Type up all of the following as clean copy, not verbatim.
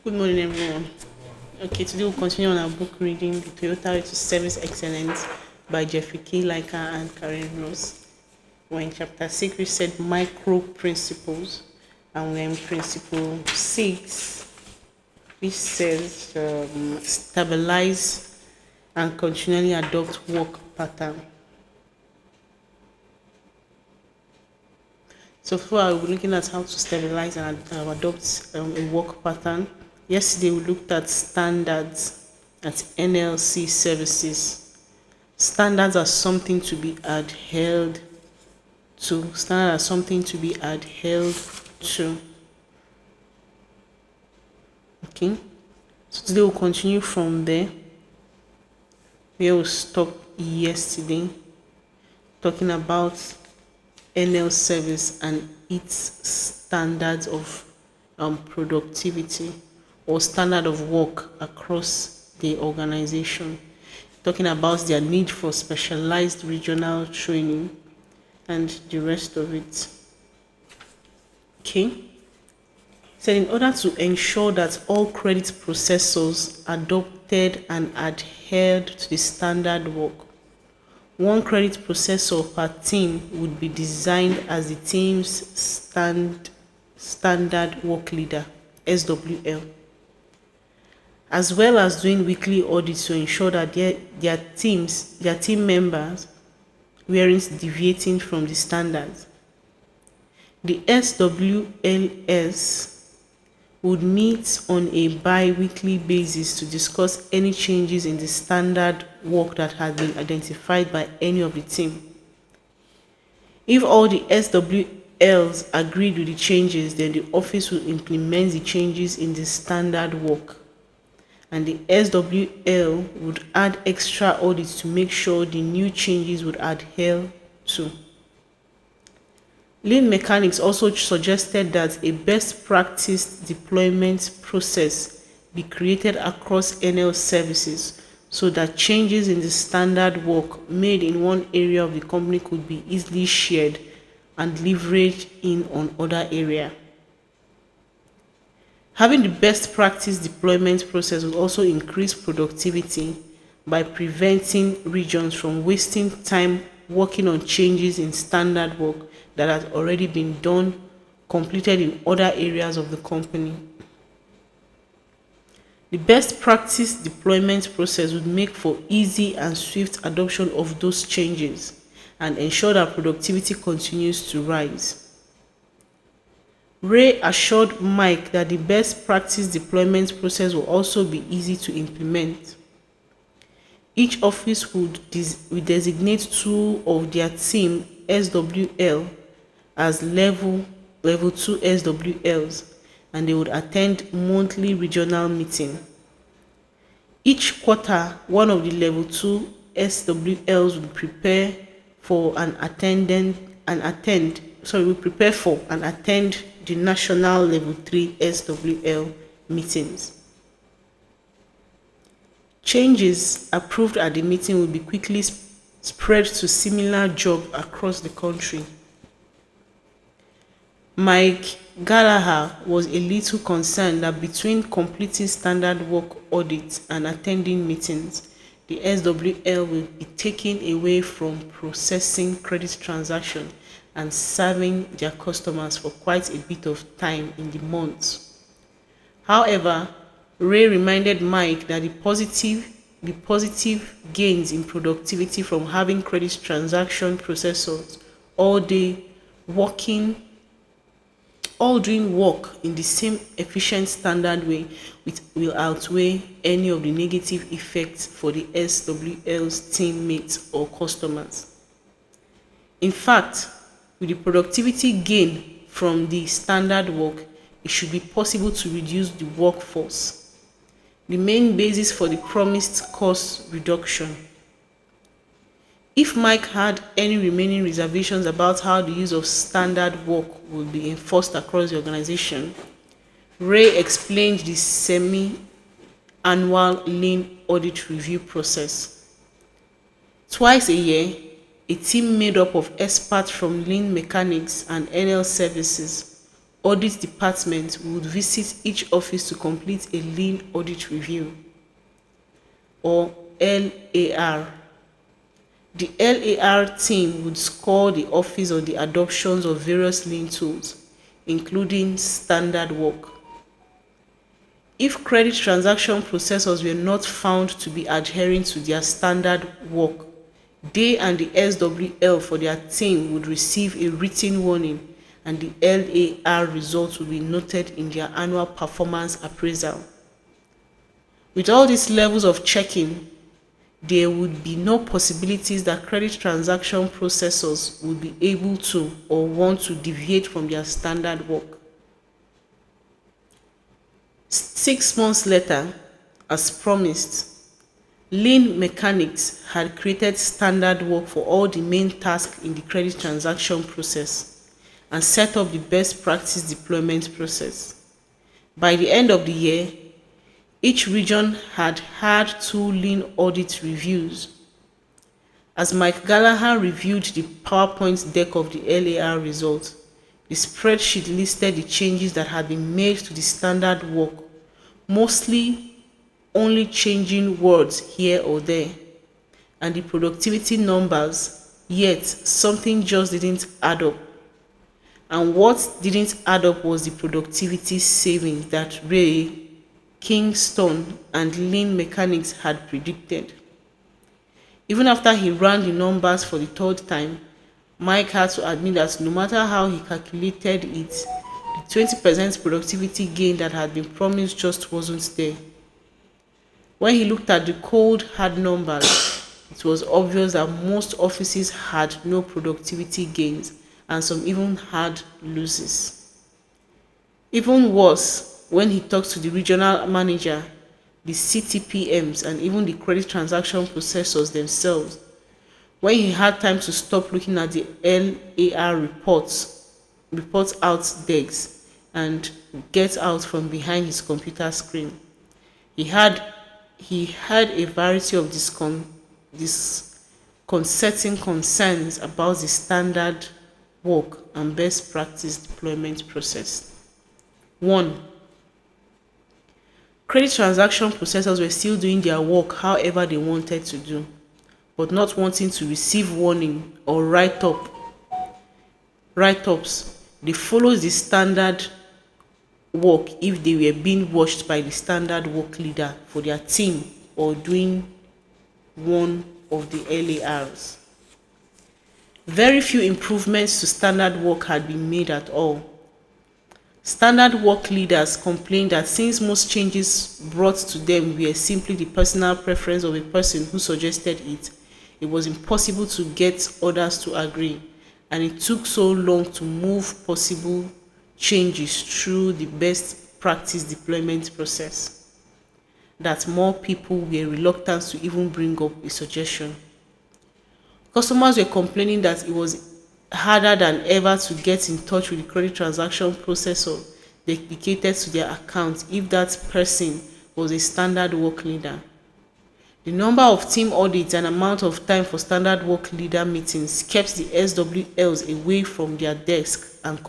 Good morning, everyone. Okay, today we'll continue on our book reading, The Toyota Way to Service Excellence by Jeffrey K. Liker and Karen Ross. We're in chapter 6, which said micro principles, and we're in principle 6, which says stabilize and continually adopt work pattern. So far, we're looking at how to stabilize and adopt a work pattern. Yesterday, we looked at standards at NLC services. Standards are something to be adhered to. Standards are something to be adhered to. Okay. So today we'll continue from there. Where we stopped yesterday, talking about NL service and its standards of productivity or standard of work across the organization, talking about their need for specialized regional training and the rest of it. Okay. So in order to ensure that all credit processors adopted and adhered to the standard work, one credit processor per team would be designed as the team's standard work leader, SWL, as well as doing weekly audits to ensure that their team members weren't deviating from the standards. The SWLS would meet on a bi-weekly basis to discuss any changes in the standard work that had been identified by any of the team. If all the SWLs agreed with the changes, then the office will implement the changes in the standard work. And the SWL would add extra audits to make sure the new changes would adhere to. Lean mechanics also suggested that a best practice deployment process be created across NL services so that changes in the standard work made in one area of the company could be easily shared and leveraged in on other areas. Having the best practice deployment process will also increase productivity by preventing regions from wasting time working on changes in standard work that has already been completed in other areas of the company. The best practice deployment process would make for easy and swift adoption of those changes and ensure that productivity continues to rise. Ray assured Mike that the best practice deployment process will also be easy to implement. Each office would designate two of their team SWL as level 2 SWLs, and they would attend monthly regional meeting. Each quarter, one of the level 2 SWLs would prepare for and attend the national level 3 SWL meetings. Changes approved at the meeting will be quickly spread to similar jobs across the country. Mike Gallagher was a little concerned that between completing standard work audits and attending meetings, the SWL will be taken away from processing credit transactions and serving their customers for quite a bit of time in the months. However, Ray reminded Mike that the positive gains in productivity from having credit transaction processors all doing work in the same efficient standard way will outweigh any of the negative effects for the SWL's teammates or customers. In fact, with the productivity gain from the standard work, it should be possible to reduce the workforce, the main basis for the promised cost reduction. If Mike had any remaining reservations about how the use of standard work will be enforced across the organization, Ray explained the semi-annual lean audit review process. Twice a year, a team made up of experts from lean mechanics and NL services audit department would visit each office to complete a lean audit review, or LAR. The LAR team would score the office on the adoptions of various lean tools, including standard work. If credit transaction processors were not found to be adhering to their standard work, they and the SWL for their team would receive a written warning, and the LAR results would be noted in their annual performance appraisal. With all these levels of checking, there would be no possibilities that credit transaction processors would be able to or want to deviate from their standard work. 6 months later, as promised, Lean Mechanics had created standard work for all the main tasks in the credit transaction process and set up the best practice deployment process. By the end of the year, each region had had 2 lean audit reviews. As Mike Gallagher reviewed the PowerPoint deck of the LAR results, the spreadsheet listed the changes that had been made to the standard work, mostly only changing words here or there, and the productivity numbers, yet something just didn't add up. And what didn't add up was the productivity savings that Ray, Kingston, and Lean Mechanics had predicted. Even after he ran the numbers for the 3rd time, Mike had to admit that no matter how he calculated it, the 20% productivity gain that had been promised just wasn't there. When he looked at the cold, hard numbers, it was obvious that most offices had no productivity gains, and some even had losses. Even worse, when he talked to the regional manager, the CTPMs, and even the credit transaction processors themselves, when he had time to stop looking at the LAR report out decks, and get out from behind his computer screen, he had a variety of disconcerting concerns about the standard work and best practice deployment process. 1. Credit transaction processors were still doing their work however they wanted to do, but not wanting to receive warning or write-ups. They followed the standard work if they were being watched by the standard work leader for their team or doing one of the LARs. Very few improvements to standard work had been made at all. Standard work leaders complained that since most changes brought to them were simply the personal preference of a person who suggested it, it was impossible to get others to agree, and it took so long to move possible changes through the best practice deployment process that more people were reluctant to even bring up a suggestion. Customers were complaining that it was harder than ever to get in touch with the credit transaction processor dedicated to their account if that person was a standard work leader. The number of team audits and amount of time for standard work leader meetings kept the SWLs away from their desks and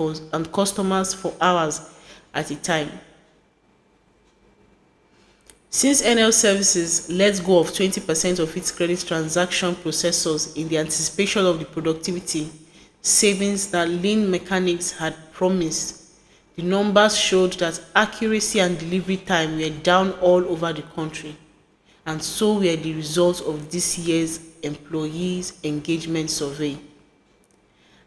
customers for hours at a time. Since NL Services let go of 20% of its credit transaction processors in the anticipation of the productivity savings that Lean Mechanics had promised, the numbers showed that accuracy and delivery time were down all over the country, and so were the results of this year's Employees Engagement Survey.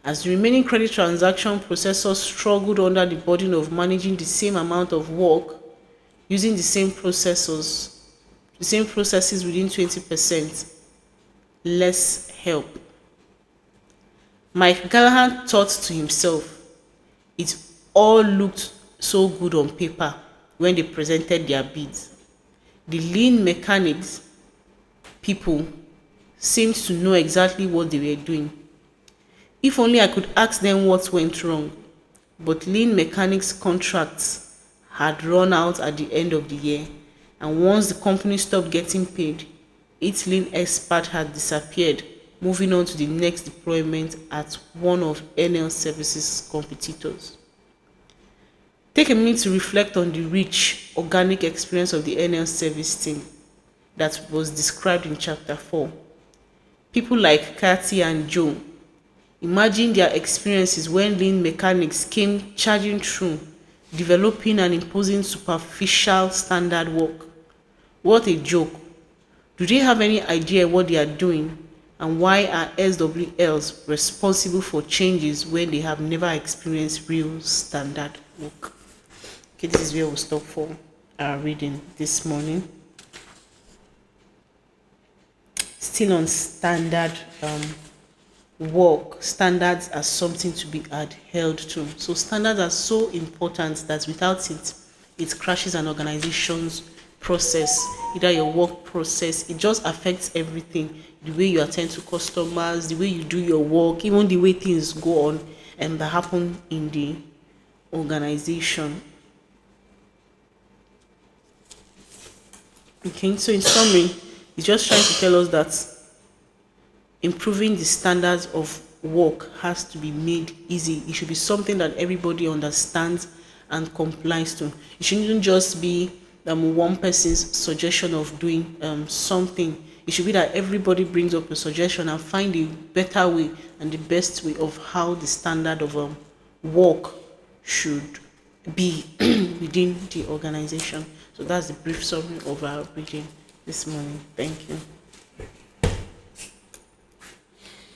As the remaining credit transaction processors struggled under the burden of managing the same amount of work, using the same processes within 20% less help. Mike Gallagher thought to himself, it all looked so good on paper when they presented their bids. The Lean Mechanics people seemed to know exactly what they were doing. If only I could ask them what went wrong. But Lean Mechanics contracts had run out at the end of the year, and once the company stopped getting paid, its lean expert had disappeared, moving on to the next deployment at one of NL Services' competitors. Take a minute to reflect on the rich, organic experience of the NL service team that was described in chapter 4. People like Kathy and Joe, imagine their experiences when lean mechanics came charging through, developing and imposing superficial standard work. What a joke. Do they have any idea what they are doing? And why are SWLs responsible for changes when they have never experienced real standard work? Okay, this is where we'll stop for our reading this morning. Still on standard work, standards are something to be adhered to. So standards are so important that without it, it crashes an organization's process, either your work process. It just affects everything. The way you attend to customers, the way you do your work, even the way things go on and that happen in the organization. Okay, so in summary, it's just trying to tell us that improving the standards of work has to be made easy. It should be something that everybody understands and complies to. It shouldn't just be one person's suggestion of doing something. It should be that everybody brings up a suggestion and find a better way and the best way of how the standard of work should be within the organization. So that's the brief summary of our reading this morning. Thank you.